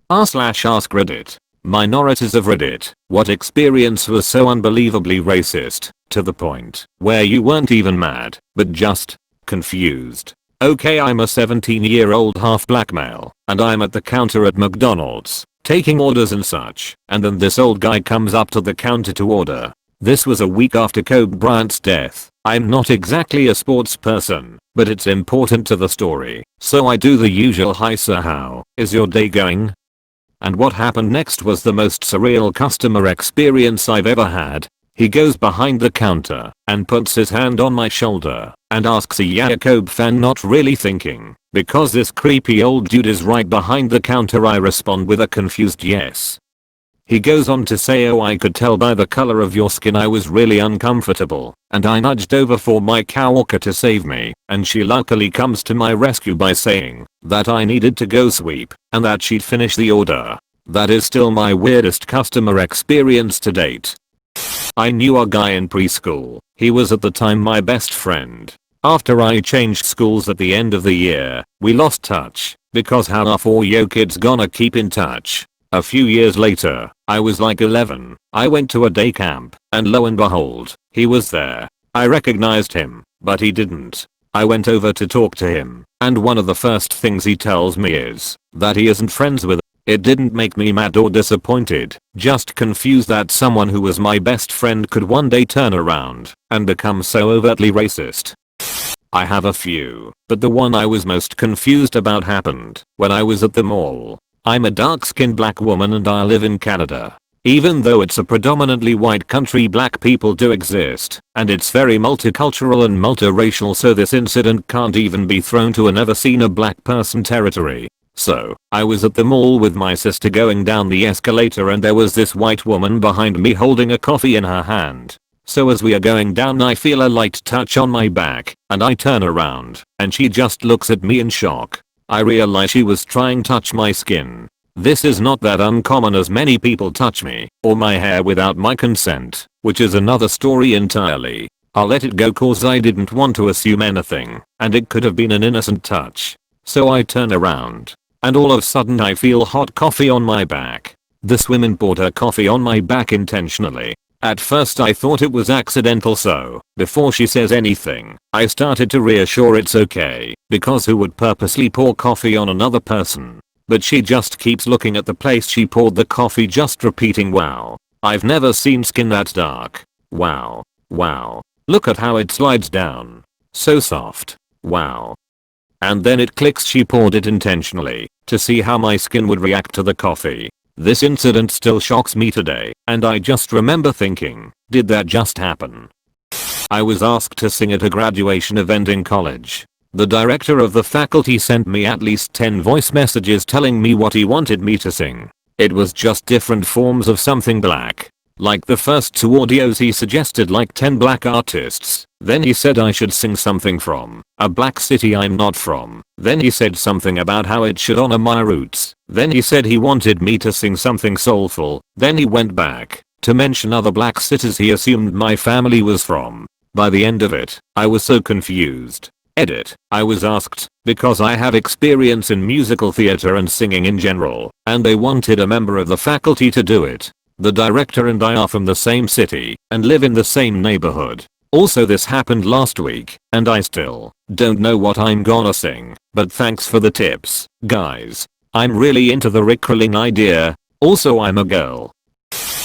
r/AskReddit. Minorities of Reddit. What experience was so unbelievably racist, to the point where you weren't even mad, but just confused? Okay, I'm a 17-year-old half-black male, and I'm at the counter at McDonald's, taking orders and such, and then this old guy comes up to the counter to order. This was a week after Kobe Bryant's death. I'm not exactly a sports person, but it's important to the story, so I do the usual "Hi sir, how is your day going?" And what happened next was the most surreal customer experience I've ever had. He goes behind the counter and puts his hand on my shoulder and asks, "Yeah, Kobe fan?" Not really thinking, because this creepy old dude is right behind the counter. I respond with a confused yes. He goes on to say, "Oh, I could tell by the color of your skin I was really uncomfortable, and I nudged over for my coworker to save me, and she luckily comes to my rescue by saying that I needed to go sweep and that she'd finish the order." That is still my weirdest customer experience to date. I knew a guy in preschool. He was at the time my best friend. After I changed schools at the end of the year, we lost touch, because how are 4-yo kids gonna keep in touch? A few years later, I was like 11, I went to a day camp, and lo and behold, he was there. I recognized him, but he didn't. I went over to talk to him, and one of the first things he tells me is that he isn't friends with. It didn't make me mad or disappointed, just confused that someone who was my best friend could one day turn around and become so overtly racist. I have a few, but the one I was most confused about happened when I was at the mall. I'm a dark-skinned black woman and I live in Canada. Even though it's a predominantly white country, black people do exist, and it's very multicultural and multiracial, so this incident can't even be thrown to a never seen a black person territory. So, I was at the mall with my sister going down the escalator and there was this white woman behind me holding a coffee in her hand. So as we are going down, I feel a light touch on my back, and I turn around, and she just looks at me in shock. I realize she was trying to touch my skin. This is not that uncommon, as many people touch me or my hair without my consent, which is another story entirely. I'll let it go cause I didn't want to assume anything, and it could have been an innocent touch. So I turn around, and all of a sudden I feel hot coffee on my back. This woman poured her coffee on my back intentionally. At first I thought it was accidental, so before she says anything, I started to reassure it's okay, because who would purposely pour coffee on another person? But she just keeps looking at the place she poured the coffee, just repeating, "Wow, I've never seen skin that dark. Wow, wow, look at how it slides down. So soft. Wow." And then it clicks, she poured it intentionally to see how my skin would react to the coffee. This incident still shocks me today, and I just remember thinking, did that just happen? I was asked to sing at a graduation event in college. The director of the faculty sent me at least 10 voice messages telling me what he wanted me to sing. It was just different forms of something black. Like the first 2 audios he suggested like 10 black artists. Then he said I should sing something from a black city I'm not from. Then he said something about how it should honor my roots. Then he said he wanted me to sing something soulful. Then he went back to mention other black cities he assumed my family was from. By the end of it, I was so confused. Edit. I was asked, because I have experience in musical theater and singing in general, and they wanted a member of the faculty to do it. The director and I are from the same city and live in the same neighborhood. Also, this happened last week, and I still don't know what I'm gonna sing, but thanks for the tips, guys. I'm really into the rickroll idea. Also, I'm a girl.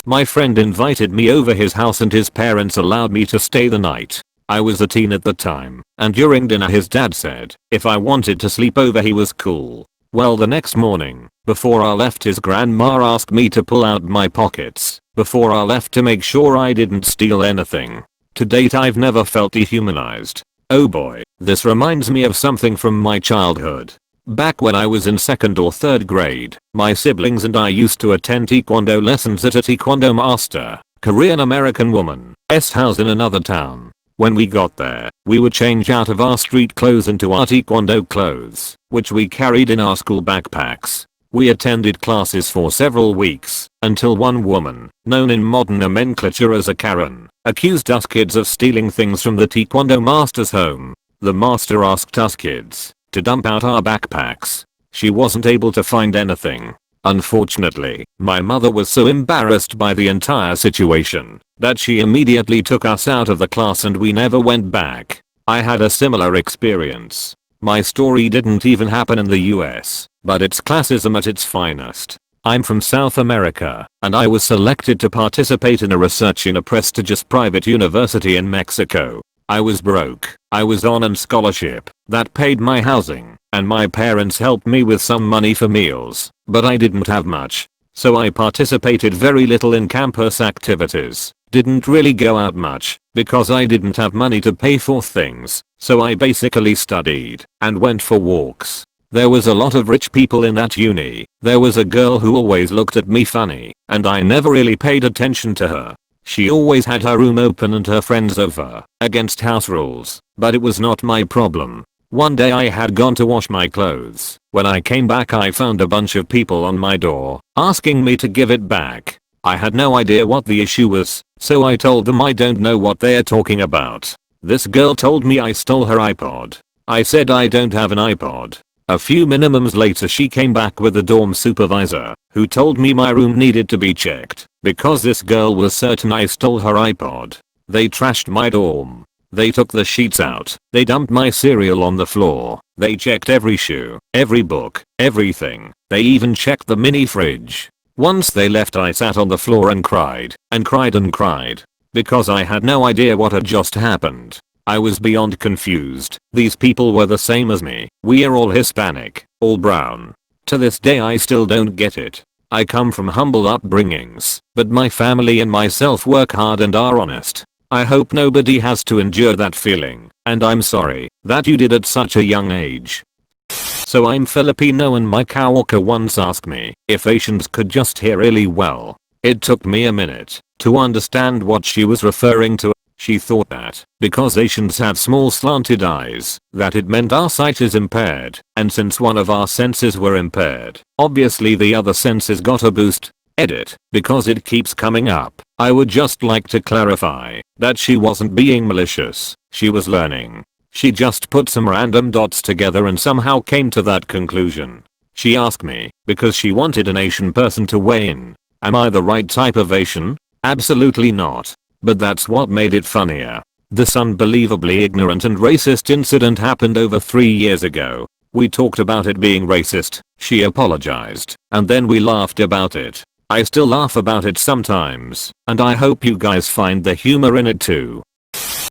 My friend invited me over his house and his parents allowed me to stay the night. I was a teen at the time, and during dinner his dad said if I wanted to sleep over he was cool. Well, the next morning, before I left, his grandma asked me to pull out my pockets before I left to make sure I didn't steal anything. To date, I've never felt dehumanized. Oh boy, this reminds me of something from my childhood. Back when I was in 2nd or 3rd grade, my siblings and I used to attend taekwondo lessons at a taekwondo master, Korean American woman's house in another town. When we got there, we would change out of our street clothes into our taekwondo clothes, which we carried in our school backpacks. We attended classes for several weeks, until one woman, known in modern nomenclature as a Karen, accused us kids of stealing things from the taekwondo master's home. The master asked us kids to dump out our backpacks. She wasn't able to find anything. Unfortunately, my mother was so embarrassed by the entire situation that she immediately took us out of the class and we never went back. I had a similar experience. My story didn't even happen in the US, but it's classism at its finest. I'm from South America, and I was selected to participate in a research in a prestigious private university in Mexico. I was broke. I was on an scholarship that paid my housing, and my parents helped me with some money for meals, but I didn't have much. So I participated very little in campus activities, didn't really go out much, because I didn't have money to pay for things, so I basically studied and went for walks. There was a lot of rich people in that uni. There was a girl who always looked at me funny, and I never really paid attention to her. She always had her room open and her friends over, against house rules, but it was not my problem. One day I had gone to wash my clothes. When I came back I found a bunch of people on my door, asking me to give it back. I had no idea what the issue was, so I told them I don't know what they're talking about. This girl told me I stole her iPod. I said I don't have an iPod. A few minimums later she came back with the dorm supervisor, who told me my room needed to be checked, because this girl was certain I stole her iPod. They trashed my dorm. They took the sheets out. They dumped my cereal on the floor. They checked every shoe, every book, everything. They even checked the mini fridge. Once they left I sat on the floor and cried, and cried and cried. Because I had no idea what had just happened. I was beyond confused. These people were the same as me. We are all Hispanic, all brown. To this day I still don't get it. I come from humble upbringings, but my family and myself work hard and are honest. I hope nobody has to endure that feeling, and I'm sorry that you did at such a young age. So I'm Filipino and my coworker once asked me if Asians could just hear really well. It took me a minute to understand what she was referring to. She thought that because Asians have small slanted eyes, that it meant our sight is impaired, and since one of our senses were impaired, obviously the other senses got a boost. Edit, because it keeps coming up. I would just like to clarify that she wasn't being malicious, she was learning. She just put some random dots together and somehow came to that conclusion. She asked me because she wanted an Asian person to weigh in. Am I the right type of Asian? Absolutely not. But that's what made it funnier. This unbelievably ignorant and racist incident happened over 3 years ago. We talked about it being racist, she apologized, and then we laughed about it. I still laugh about it sometimes, and I hope you guys find the humor in it too.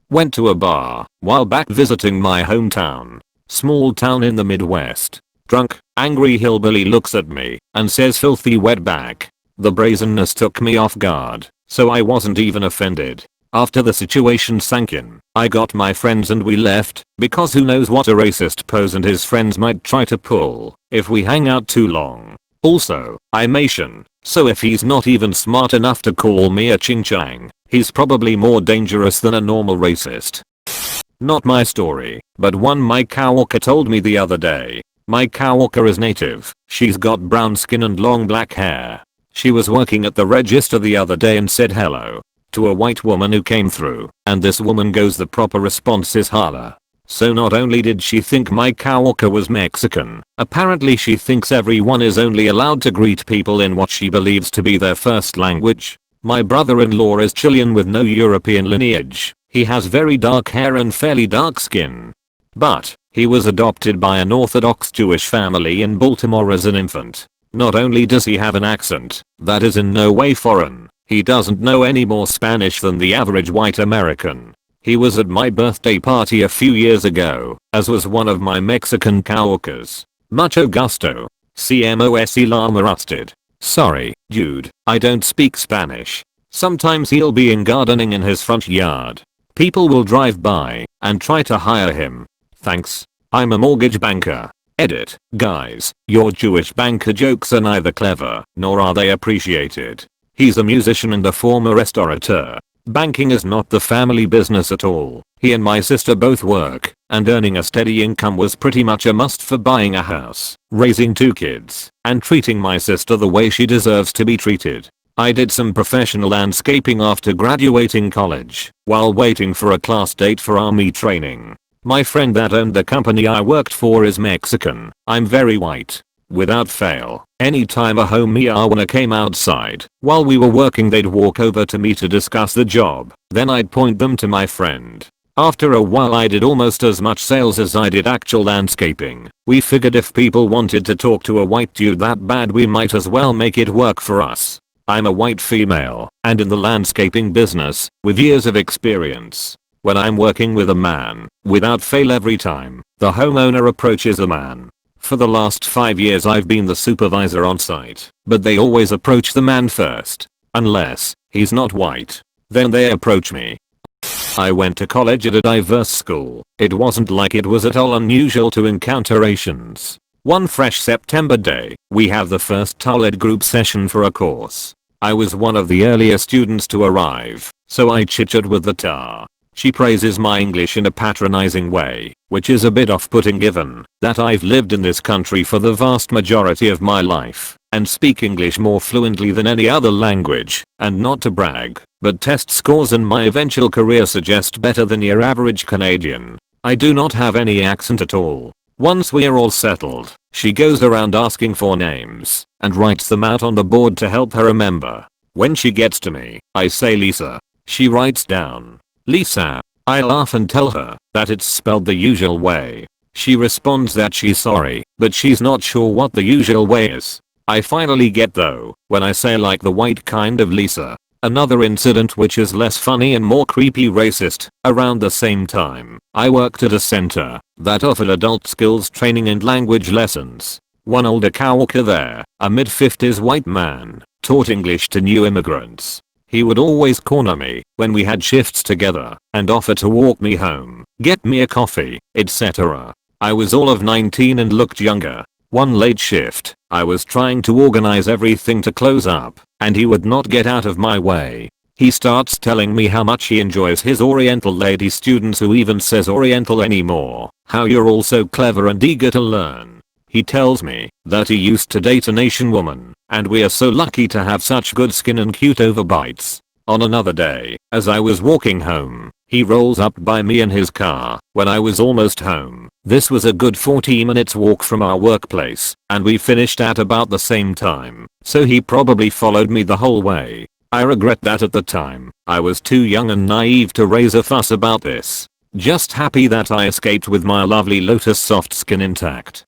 Went to a bar while back visiting my hometown. Small town in the Midwest. Drunk, angry hillbilly looks at me and says filthy wetback. The brazenness took me off guard, so I wasn't even offended. After the situation sank in, I got my friends and we left, because who knows what a racist pose and his friends might try to pull if we hang out too long. Also, I'm Asian, so if he's not even smart enough to call me a ching-chang, he's probably more dangerous than a normal racist. Not my story, but one my coworker told me the other day. My coworker is native. She's got brown skin and long black hair. She was working at the register the other day and said hello to a white woman who came through, and this woman goes, the proper response is holla. So not only did she think my coworker was Mexican, apparently she thinks everyone is only allowed to greet people in what she believes to be their first language. My brother-in-law is Chilean with no European lineage. He has very dark hair and fairly dark skin. But he was adopted by an Orthodox Jewish family in Baltimore as an infant. Not only does he have an accent that is in no way foreign, he doesn't know any more Spanish than the average white American. He was at my birthday party a few years ago, as was one of my Mexican coworkers. Mucho gusto. CMOS llama rusted. Sorry, dude, I don't speak Spanish. Sometimes he'll be in gardening in his front yard. People will drive by and try to hire him. Thanks. I'm a mortgage banker. Edit. Guys, your Jewish banker jokes are neither clever nor are they appreciated. He's a musician and a former restaurateur. Banking is not the family business at all. He and my sister both work, and earning a steady income was pretty much a must for buying a house, raising 2 kids, and treating my sister the way she deserves to be treated. I did some professional landscaping after graduating college, while waiting for a class date for army training. My friend that owned the company I worked for is Mexican. I'm very white. Without fail, anytime a homie or one came outside while we were working, they'd walk over to me to discuss the job. Then I'd point them to my friend. After a while I did almost as much sales as I did actual landscaping. We figured if people wanted to talk to a white dude that bad, we might as well make it work for us. I'm a white female and in the landscaping business with years of experience. When I'm working with a man, without fail every time the homeowner approaches a man. For the last 5 years I've been the supervisor on site, but they always approach the man first. Unless he's not white. Then they approach me. I went to college at a diverse school. It wasn't like it was at all unusual to encounter Asians. One fresh September day, we have the first TALED group session for a course. I was one of the earlier students to arrive, so I chit-chat with the TA. She praises my English in a patronizing way, which is a bit off-putting given that I've lived in this country for the vast majority of my life and speak English more fluently than any other language, and not to brag, but test scores and my eventual career suggest better than your average Canadian. I do not have any accent at all. Once we're all settled, she goes around asking for names and writes them out on the board to help her remember. When she gets to me, I say Lisa. She writes down Lisa. I laugh and tell her that it's spelled the usual way. She responds that she's sorry, but she's not sure what the usual way is. I finally get though when I say like the white kind of Lisa. Another incident which is less funny and more creepy racist. Around the same time, I worked at a center that offered adult skills training and language lessons. One older coworker there, a mid-50s white man, taught English to new immigrants. He would always corner me when we had shifts together and offer to walk me home, get me a coffee, etc. I was all of 19 and looked younger. One late shift, I was trying to organize everything to close up, and he would not get out of my way. He starts telling me how much he enjoys his Oriental lady students, who even says Oriental anymore, how you're all so clever and eager to learn. He tells me that he used to date an Asian woman, and we are so lucky to have such good skin and cute overbites. On another day, as I was walking home, he rolls up by me in his car when I was almost home. This was a good 40 minutes walk from our workplace, and we finished at about the same time, so he probably followed me the whole way. I regret that at the time, I was too young and naive to raise a fuss about this. Just happy that I escaped with my lovely Lotus soft skin intact.